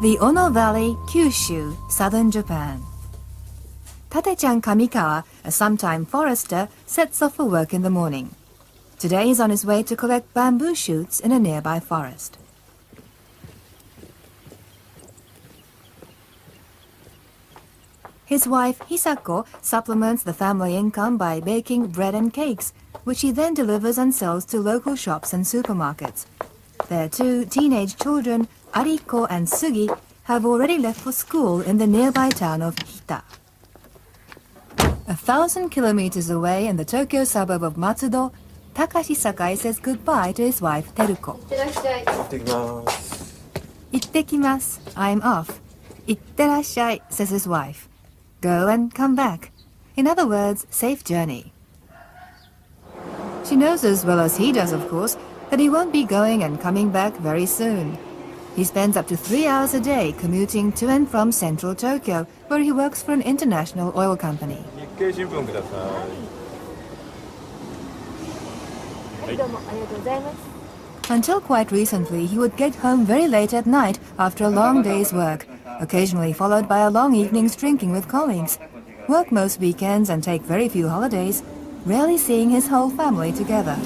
The Ono Valley, Kyushu, southern Japan. Tate-chan Kamikawa, a sometime forester, sets off for work in the morning. Today he's on his way to collect bamboo shoots in a nearby forest. His wife, Hisako, supplements the family income by baking bread and cakes, which he then delivers and sells to local shops and supermarkets. Their two teenage children, Ariko and Sugi, have already left for school in the nearby town of Hita. 1,000 kilometers away in the Tokyo suburb of Matsudo, Takashi Sakai says goodbye to his wife, Teruko. 行ってきます. I'm off. 行ってらっしゃい, says his wife. Go and come back. In other words, safe journey. She knows as well as he does, of course, that he won't be going and coming back very soon. He spends up to 3 hours a day commuting to and from central Tokyo, where he works for an international oil company. Until quite recently, he would get home very late at night after a long day's work, occasionally followed by a long evening's drinking with colleagues. Work most weekends and take very few holidays, rarely seeing his whole family together.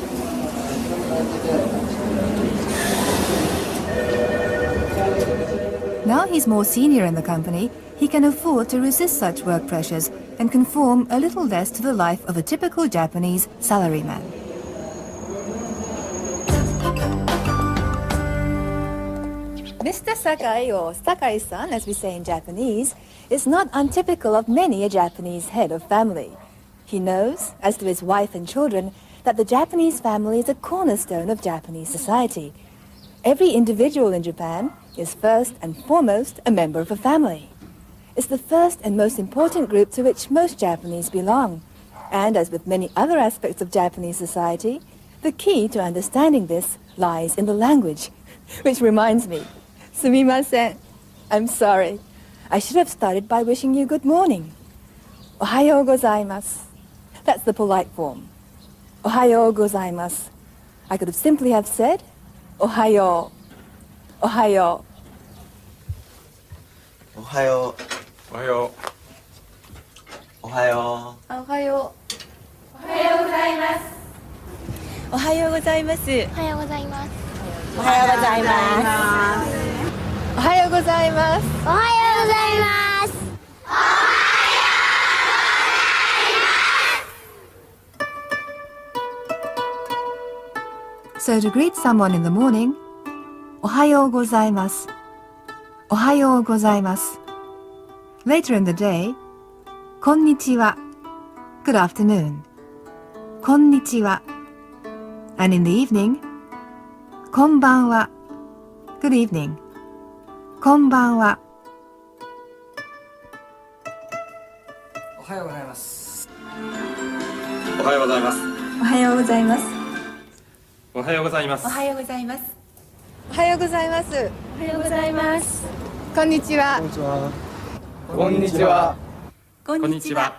Now he's more senior in the company, he can afford to resist such work pressures and conform a little less to the life of a typical Japanese salaryman. Mr. Sakai, or Sakai-san as we say in Japanese, is not untypical of many a Japanese head of family. He knows, as do his wife and children, that the Japanese family is a cornerstone of Japanese society. Every individual in Japan is first and foremost a member of a family. It's the first and most important group to which most Japanese belong. And as with many other aspects of Japanese society, the key to understanding this lies in the language. Which reminds me, sumimasen, I'm sorry. I should have started by wishing you good morning. Ohayou gozaimasu. That's the polite form. Ohayou gozaimasu. I could have simply have said, Ohayou. Ohayou. Ohayou. Ohayou. Ohayou. Ohayou. Ohayou gozaimasu. Ohayou gozaimasu. Ohayou gozaimasu. Ohayou gozaimasu. Ohayou gozaimasu. Ohayou gozaimasu. So to greet someone in the morning, Ohayou gozaimasu. Ohayou gozaimasu. Later in the day, konnichiwa. Good afternoon. Konnichiwa. And in the evening, konbanwa. Good evening. Konbanwa. おはようございます。おはようございます。おはようございます。おはようございます。おはようございます。おはようございます。おはようございます。こんにちは。こんにちは。こんにちは。ここんにちは。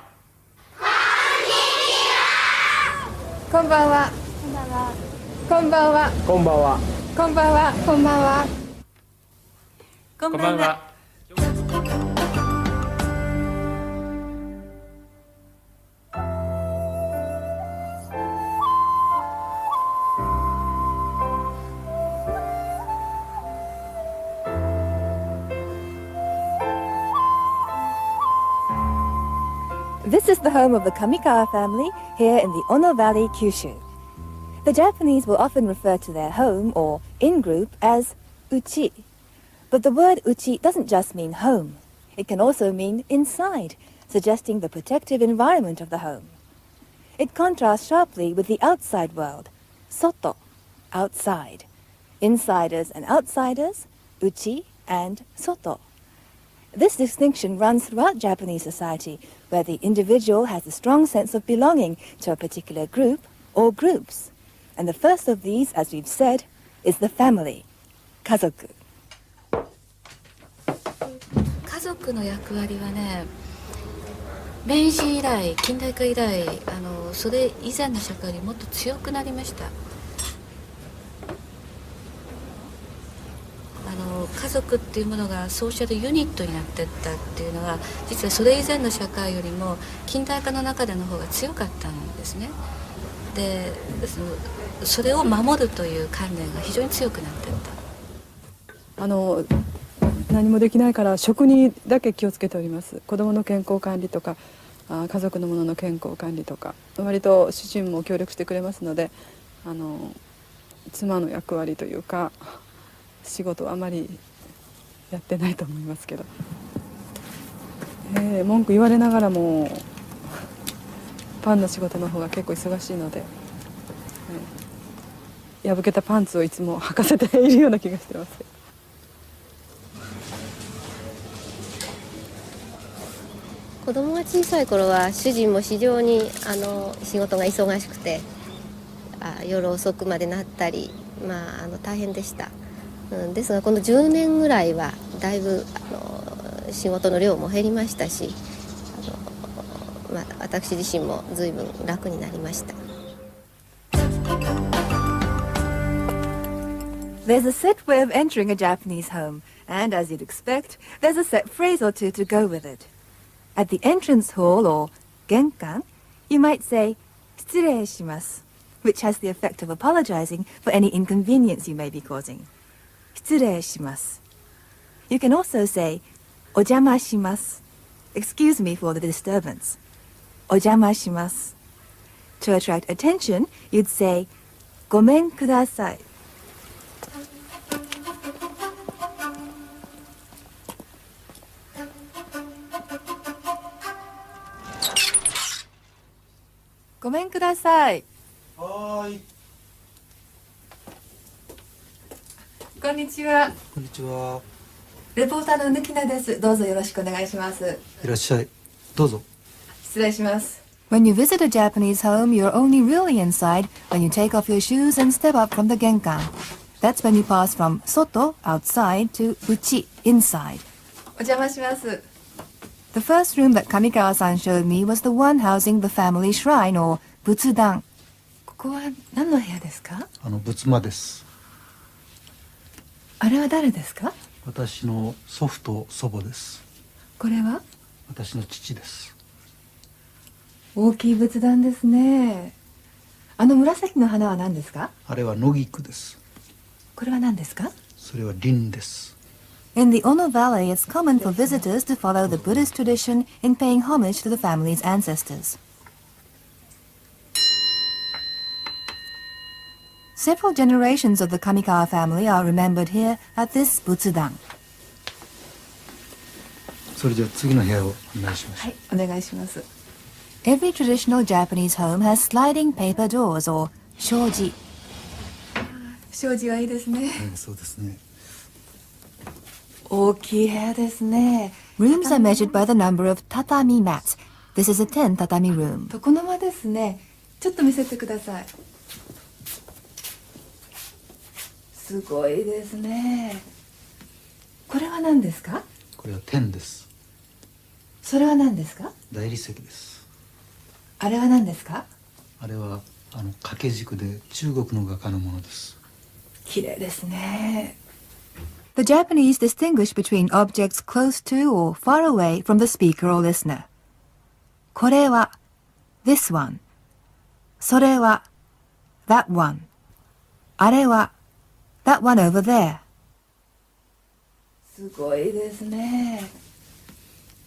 こんばんは。こんばんは。こんばんは。こんばんは。こんばんは。こんばんは。こんばんは。This is the home of the Kamikawa family here in the Ono Valley, Kyushu. The Japanese will often refer to their home or in-group as uchi. But the word uchi doesn't just mean home. It can also mean inside, suggesting the protective environment of the home. It contrasts sharply with the outside world, soto, outside. Insiders and outsiders, uchi and soto. This distinction runs throughout Japanese society, where the individual has a strong sense of belonging to a particular group or groups. And the first of these, as we've said, is the family, 家族。家族の役割はね、明治以来、近代化以来、それ以前の社会よりもっと強くなりました。家族っていうものがソーシャルユニットになっていったっていうのは実はそれ以前の社会よりも近代化の中での方が強かったんですね。でそれを守るという観念が非常に強くなっていった。何もできないから食にだけ気をつけております。子どもの健康管理とか家族のものの健康管理とか割と主人も協力してくれますので妻の役割というか仕事はあまりやってないと思いますけど、文句言われながらもパンの仕事の方が結構忙しいので、破けたパンツをいつも履かせているような気がしてます。子供が小さい頃は主人も非常に仕事が忙しくて夜遅くまでなったり、大変でした、ですがこの10年ぐらいはだいぶ仕事の量も減りましたし私自身も随分楽になりました。 There's a set way of entering a Japanese home, and as you'd expect, there's a set phrase or two to go with it. At the entrance hall, or genkan, you might say, 失礼します, which has the effect of apologizing for any inconvenience you may be causing. 失礼します. You can also say, お邪魔します. Excuse me for the disturbance. お邪魔します. To attract attention, you'd say, ごめんください. Go men kudasai. はーい。こんにちは。こんにちは。レポーターのぬきなです。どうぞよろしくお願いします。いらっしゃい。どうぞ。失礼します。When you visit a Japanese home, you're only really inside when you take off your shoes and step up from the genkan. That's when you pass from soto, outside, to uchi, inside. お邪魔します。The first room that Kamikawa-san showed me was the one housing the family shrine, or butsudan. ここは何の部屋ですか？仏間です。あれは誰ですか？私の祖父と祖母です。これは？私の父です。大きい仏壇ですね。紫の花は何ですか？あれは野菊です。これは何ですか？それは林です。In the Ono Valley, it's common for visitors to follow the Buddhist tradition in paying homage to the family's ancestors. Several generations of the Kamikawa family are remembered here at this Butsudan. それじゃあ次の部屋をお願いします。はい、お願いします。Every traditional Japanese home has sliding paper doors, or shoji. 障子はいいですね。そうですね。大きい部屋ですね。Rooms are measured by the number of tatami mats. This is a 10 tatami room. 床の間ですね。ちょっと見せてください。すごいですね。これは何ですか？これは天です。それは何ですか？大理石です。あれは何ですか？あれは掛け軸で中国の画家のものです。綺麗ですね。The Japanese distinguish between objects close to or far away from the speaker or listener. これは this one. それは that one. あれは that one over there. すごいですね。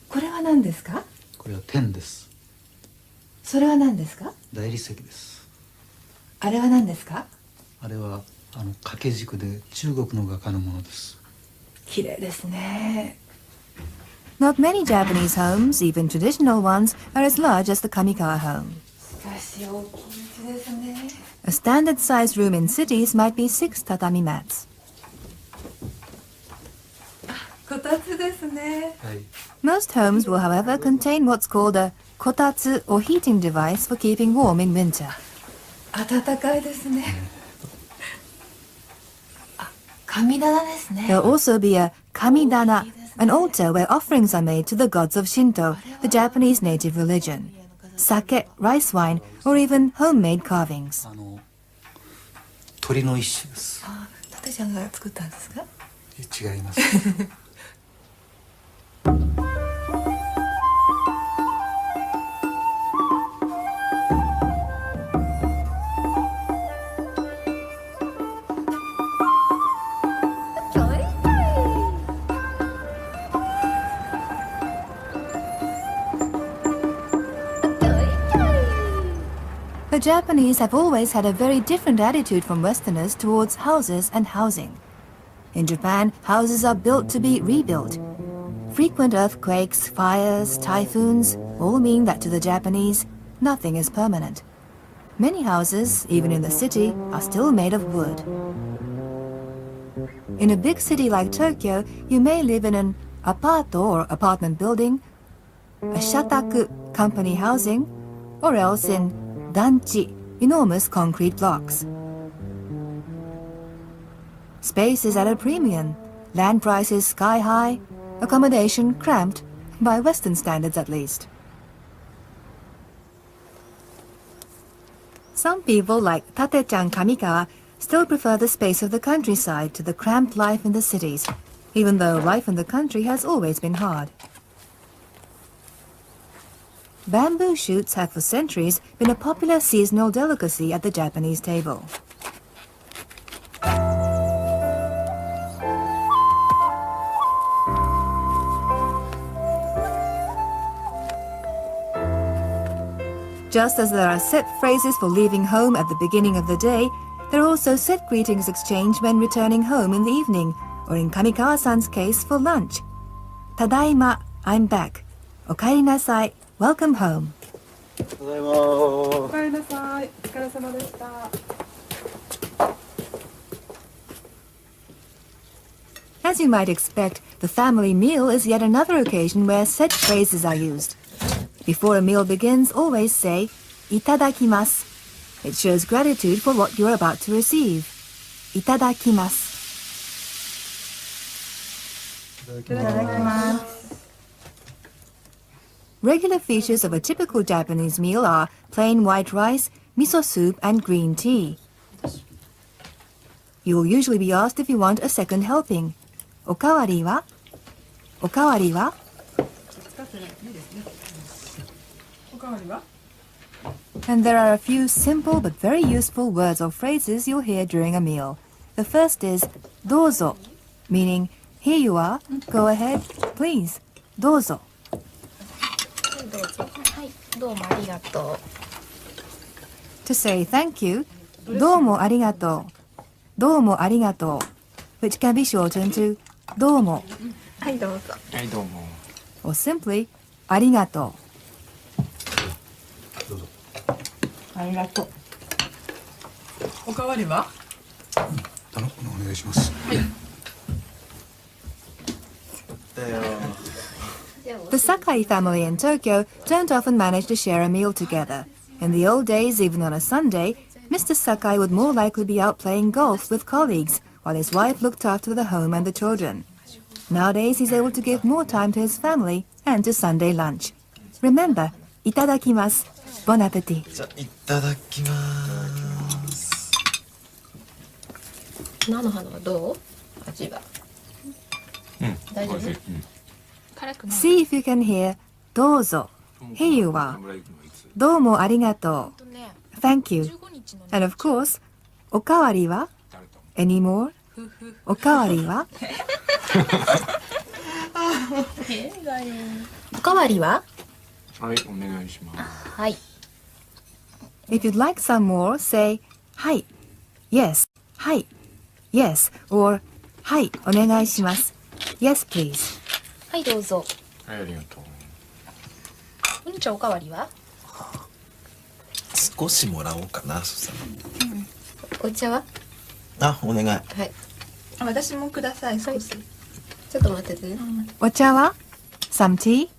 これは何ですか？これは天です。それは何ですか？大理石です。あれは何ですか？あれは掛け軸で中国の画家のものです。綺麗ですね。Not many Japanese homes, even traditional ones, are as large as the Kamikawa home. しかし大きいですね。A standard-sized room in cities might be 6 tatami mats. こたつですね。はい。Most homes will, however, contain what's called a kotatsu, or heating device for keeping warm in winter. 暖かいですね。神棚ですね。There'll also be a kamidana, an altar where offerings are made to the gods of Shinto, the Japanese native religion. Sake, rice wine, or even homemade carvings. 鳥の一種です。タテちゃんが作ったんですか？違いますThe Japanese have always had a very different attitude from Westerners towards houses and housing. In Japan, houses are built to be rebuilt. Frequent earthquakes, fires, typhoons all mean that to the Japanese, nothing is permanent. Many houses, even in the city, are still made of wood. In a big city like Tokyo, you may live in an apato or apartment building, a shataku, company housing, or else in danchi, enormous concrete blocks. Space is at a premium, land prices sky high, accommodation cramped, by Western standards at least. Some people like Tate-chan Kamikawa still prefer the space of the countryside to the cramped life in the cities, even though life in the country has always been hard. Bamboo shoots have for centuries been a popular seasonal delicacy at the Japanese table. Just as there are set phrases for leaving home at the beginning of the day, there are also set greetings exchanged when returning home in the evening, or in Kamikawa-san's case, for lunch. Tadaima, I'm back. Okaeri nasai, welcome home. おかえりなさい。お疲れ様でした。 As you might expect, the family meal is yet another occasion where set phrases are used. Before a meal begins, always say, itadakimasu. It shows gratitude for what you're about to receive. Itadakimasu. Regular features of a typical Japanese meal are plain white rice, miso soup, and green tea. You will usually be asked if you want a second helping. Okawari wa? Okawari wa? And there are a few simple but very useful words or phrases you'll hear during a meal. The first is dozo, meaning here you are, go ahead, please. Dozo. どうぞ。はい、どうもありがとう。 To say thank you, どうもありがとう。どうもありがとう, which can be shortened to どうも。はい、どうぞ。はい、どうも。 or simply ありがとう。どうぞありがとう。おかわりは？お願いします The Sakai family in Tokyo don't often manage to share a meal together. In the old days, even on a Sunday, Mr. Sakai would more likely be out playing golf with colleagues, while his wife looked after the home and the children. Nowadays, he's able to give more time to his family and to Sunday lunch. Remember, itadakimasu. Bon appetit. じゃあ、いただきます。菜の花はどう？味は。大丈夫？ See if you can hear どうぞ. Here you are. どうもありがとう. Thank you. And of course, おかわりは? Any more? おかわりは? おかわりは？はい、お願いします。はい。 If you'd like some more, say はい Yes はい Yes or はいお願いします Yes please. はいどうぞ。はい、ありがとう。ちゃんおかわりは？少しもらおうかな、そしたお茶は？ら。あ、お願い。はい。私もください。少し。ちょっと待ってて。お茶は? Some tea?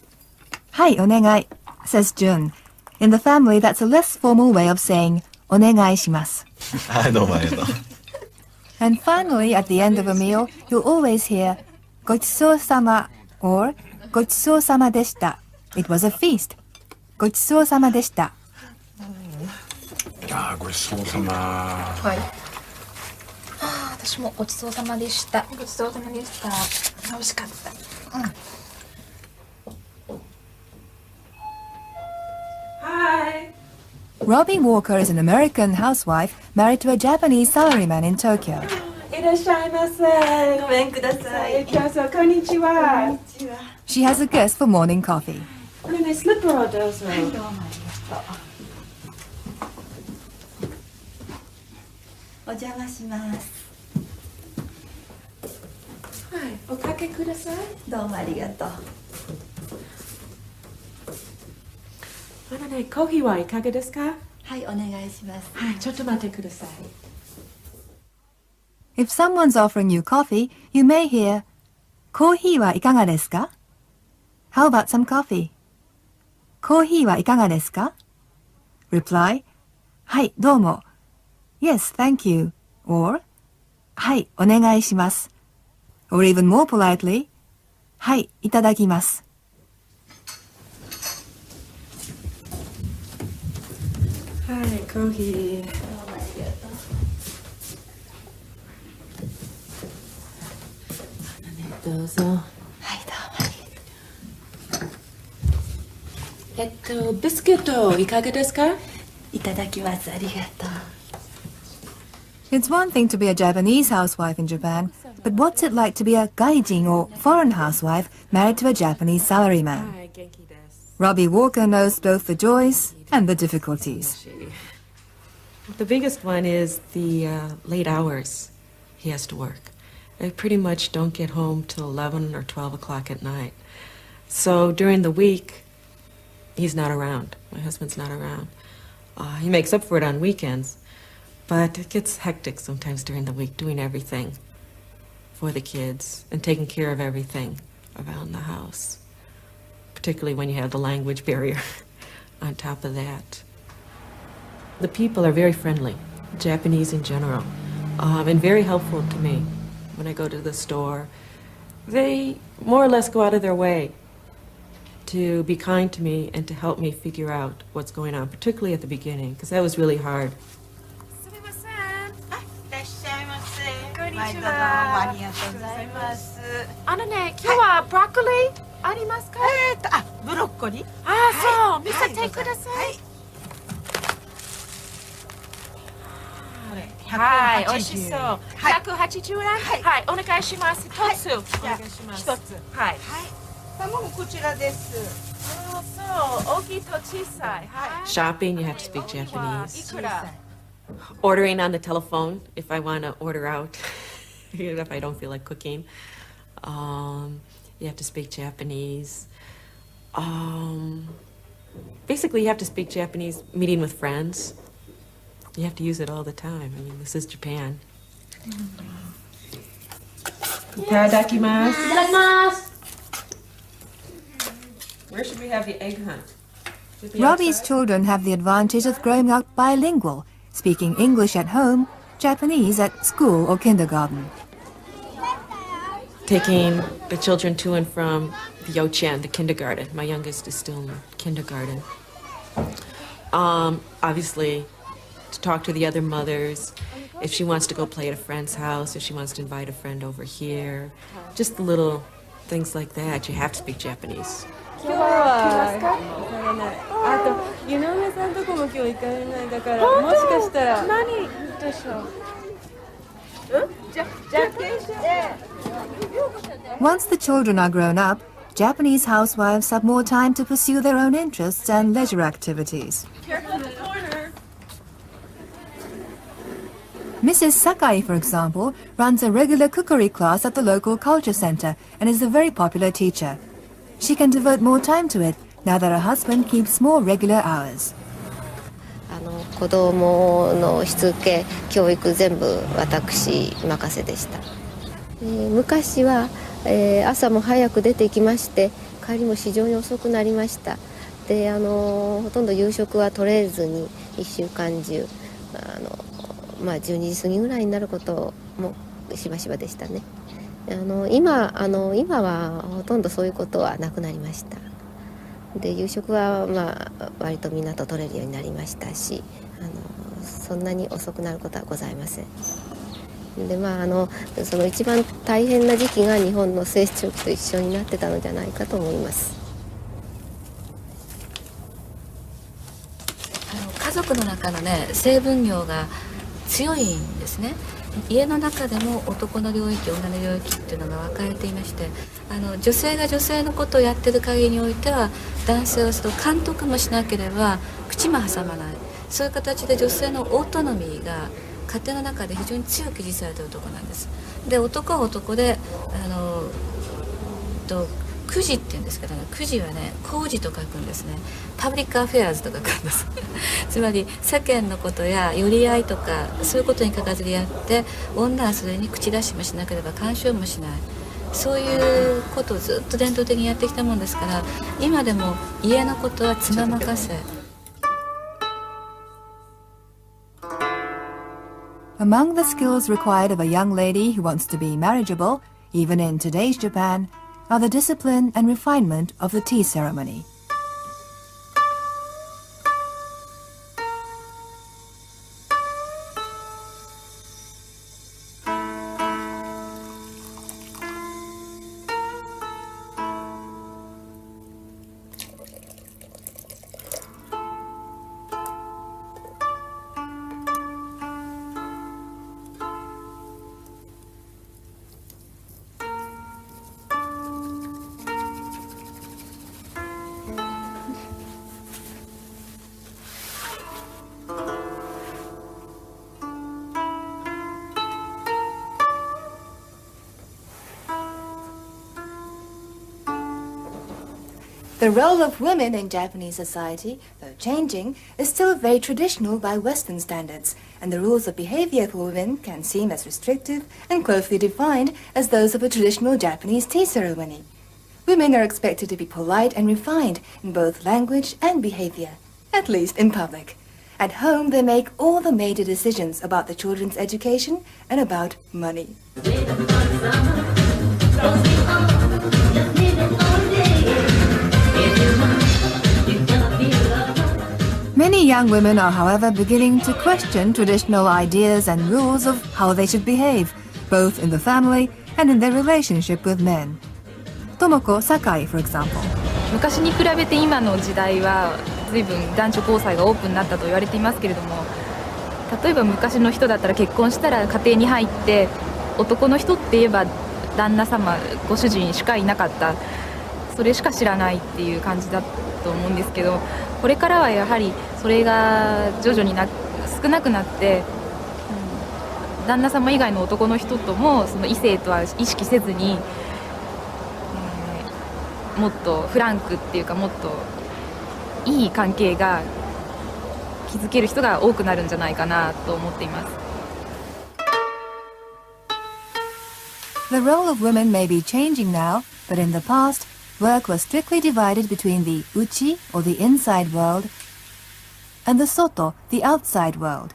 はいお願い says Jun. In the family, that's a less formal way of saying お願いします. はい、どうもありがとう。 And finally, at the end of a meal, you'll always hear ごちそうさま or ごちそうさまでした. It was a feast. ごちそうさまでした. あー、ごちそうさま。はい。私もごちそうさまでした。ごちそうさまでした。美味しかった。Hi. Robbie Walker is an American housewife married to a Japanese salaryman in Tokyo. いらっしゃいませ。ごめんください。どうぞ、こんにちは。 She has a guest for morning coffee. これね、スリッパをどうぞ。はい、どうもありがとう。お邪魔します。はい、おかけください。どうもありがとう。ね、コーヒーはいかがですか？はい、お願いします。はい、ちょっと待ってください。If someone's offering you coffee, you may hear, コーヒーはいかがですか? How about some coffee? コーヒーはいかがですか? Reply, はい、どうも。Yes, thank you. Or, はい、お願いします。Or even more politely, はい、いただきます。はい、コーヒー。どうぞ。はい、どうも。ビスケットいかがですか？いただきます。ありがとう。It's one thing to be a Japanese housewife in Japan, but what's it like to be a gaijin or foreign housewife married to a Japanese salaryman? はい、元気です。 Robbie Walker knows both the joys and the difficulties. The biggest one is the late hours he has to work. I pretty much don't get home till 11 or 12 o'clock at night. So during the week, he's not around. My husband's not around. He makes up for it on weekends, but it gets hectic sometimes during the week, doing everything for the kids and taking care of everything around the house, particularly when you have the language barrier on top of that. The people are very friendly, Japanese in general, and very helpful to me. When I go to the store, they more or less go out of their way to be kind to me and to help me figure out what's going on, particularly at the beginning, because that was really hard. すみません。あ、いらっしゃいませ。こんにちは。毎度どうもありがとうございます。ね、今日はブロッコリーありますか？ブロッコリー。そう、見せてください。はい、美味しそう。180円。はい、お願いします。一つ。お願いします。一つ。はい。卵こちらです。そう、大きいと小さい。Shopping, you have to speak Japanese. Ordering on the telephone if I want to order out, even if I don't feel like cooking. You have to speak Japanese. Basically, you have to speak Japanese meeting with friends. You have to use it all the time. I mean, this is Japan. いただきます。いただきます。Where should we have the egg hunt? Robbie's children have the advantage of growing up bilingual, speaking English at home, Japanese at school or kindergarten. Taking the children to and from the Youchien, the kindergarten. My youngest is still in kindergarten. Obviously, to talk to the other mothers, if she wants to go play at a friend's house, if she wants to invite a friend over here, just the little things like that. You have to speak Japanese. 今日は行かれない。あと井上さんとこも今日行かれないだからもしかしたら何でしょう。Once the children are grown up, Japanese housewives have more time to pursue their own interests and leisure activities. Mrs. Sakai, for example, runs a regular cookery class at the local culture center and is a very popular teacher. She can devote more time to it now that her husband keeps more regular hours. 子供のしつけ教育全部私任せでした。昔は、朝も早く出て行きまして帰りも非常に遅くなりました。でほとんど夕食は取れずに1週間中12時過ぎぐらいになることもしばしばでしたね。今はほとんどそういうことはなくなりました。で夕食は割とみんなと取れるようになりましたしそんなに遅くなることはございません。でその一番大変な時期が日本の成長期と一緒になってたのじゃないかと思います。家族の中のね性分業が強いんですね。家の中でも男の領域女の領域っていうのが分かれていまして、女性が女性のことをやってる限りにおいては男性はその監督もしなければ口も挟まない、そういう形で女性のオートノミーが家庭の中で非常に強く維持されている男なんです。で男は男でくじっていうんですけどね、くじはね工事と書くんですね。パブリックアフェアーズと書くんですつまり世間のことや寄り合いとかそういうことにかかずでやって、女はそれに口出しもしなければ干渉もしない、そういうことをずっと伝統的にやってきたもんですから、今でも家のことは妻任せ。Among the skills required of a young lady who wants to be marriageable, even in today's Japan, are the discipline and refinement of the tea ceremony. The role of women in Japanese society, though changing, is still very traditional by Western standards, and the rules of behavior for women can seem as restrictive and closely defined as those of a traditional Japanese tea ceremony. Women are expected to be polite and refined in both language and behavior, at least in public. At home, they make all the major decisions about the children's education and about money. Many young women are, however, beginning to question traditional ideas and rules of how they should behave, both in the family and in their relationship with men. Tomoko Sakai, for example. 昔に比べて今の時代は随分男女交際がオープンになったと言われていますけれども、例えば昔の人だったら結婚したら家庭に入って男の人って言えば旦那様ご主人しかいなかった、それしか知らないっていう感じだと思うんですけど、これからはやはりそれが徐々に少なくなって、旦那様以外の男の人ともその異性とは意識せずに、もっとフランクっていうかもっといい関係が築ける人が多くなるんじゃないかなと思っています。The role of women may be changing now, but in the past, work was strictly divided between the uchi, or the inside world, and the soto, the outside world.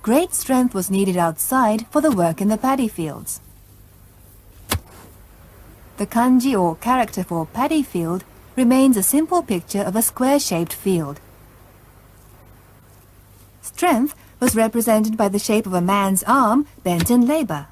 Great strength was needed outside for the work in the paddy fields. The kanji, or character for paddy field, remains a simple picture of a square-shaped field. Strength was represented by the shape of a man's arm bent in labor.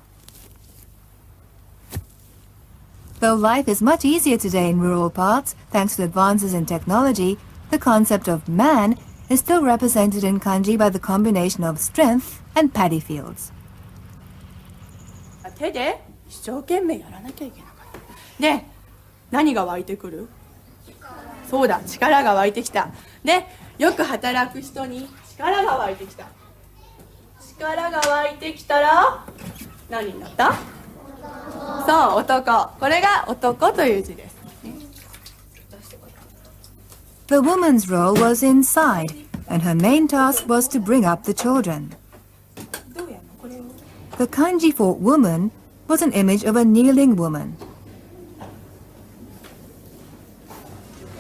Though life is much easier today in rural parts, thanks to advances in technology, the concept of man is still represented in kanji by the combination of strength and paddy fields. 手で一生懸命やらなきゃいけなかった。で、何が湧いてくる？そうだ、力が湧いてきた。で、よく働く人に力が湧いてきた。力が湧いてきたら何になった？そう、男。これが男という字です。The woman's role was inside, and her main task was to bring up the children. The kanji for woman was an image of a kneeling woman.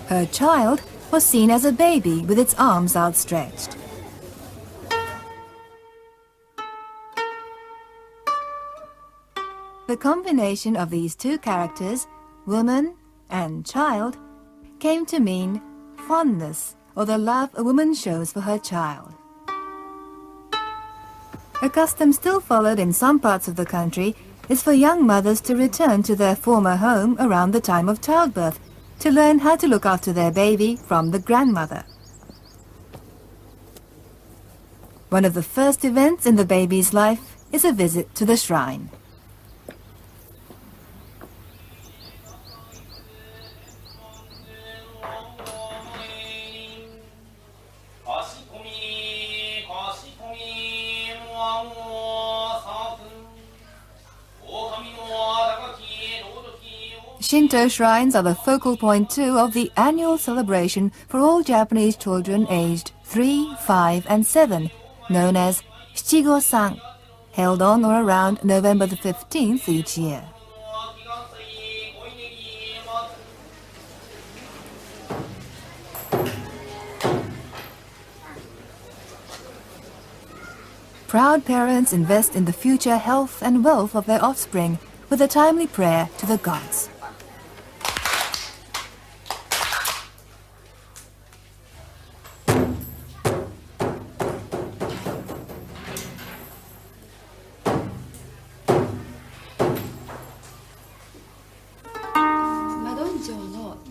Her child was seen as a baby with its arms outstretched. The combination of these two characters, woman and child, came to mean fondness, or the love a woman shows for her child. A custom still followed in some parts of the country is for young mothers to return to their former home around the time of childbirth to learn how to look after their baby from the grandmother. One of the first events in the baby's life is a visit to the shrine. Shinto shrines are the focal point too of the annual celebration for all Japanese children aged 3, 5 and 7, known as Shichigo-san, held on or around November the 15th each year. Proud parents invest in the future health and wealth of their offspring with a timely prayer to the gods.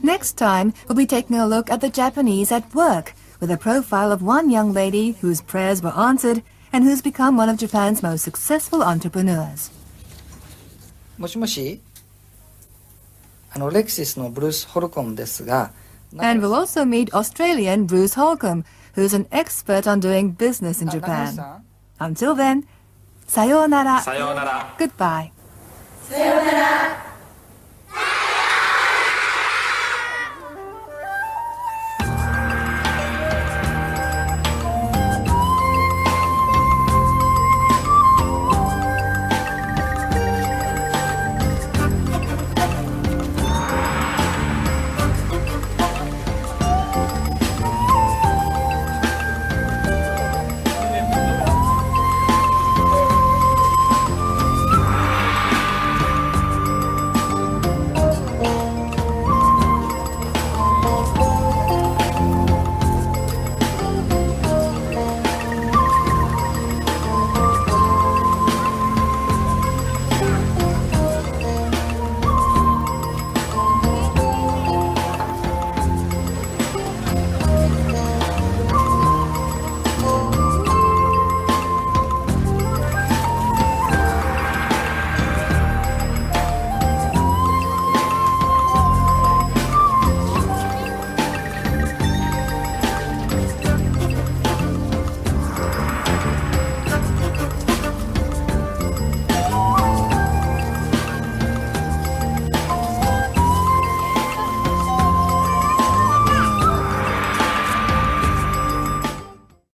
Next time, we'll be taking a look at the Japanese at work, with a profile of one young lady whose prayers were answered and who's become one of Japan's most successful entrepreneurs. もしもし、レクシスのブルース・ホルコムですが。And we'll also meet Australian Bruce Holcomb, who's an expert on doing business in Japan. Until then, sayonara. Sayonara. Goodbye. Sayonara.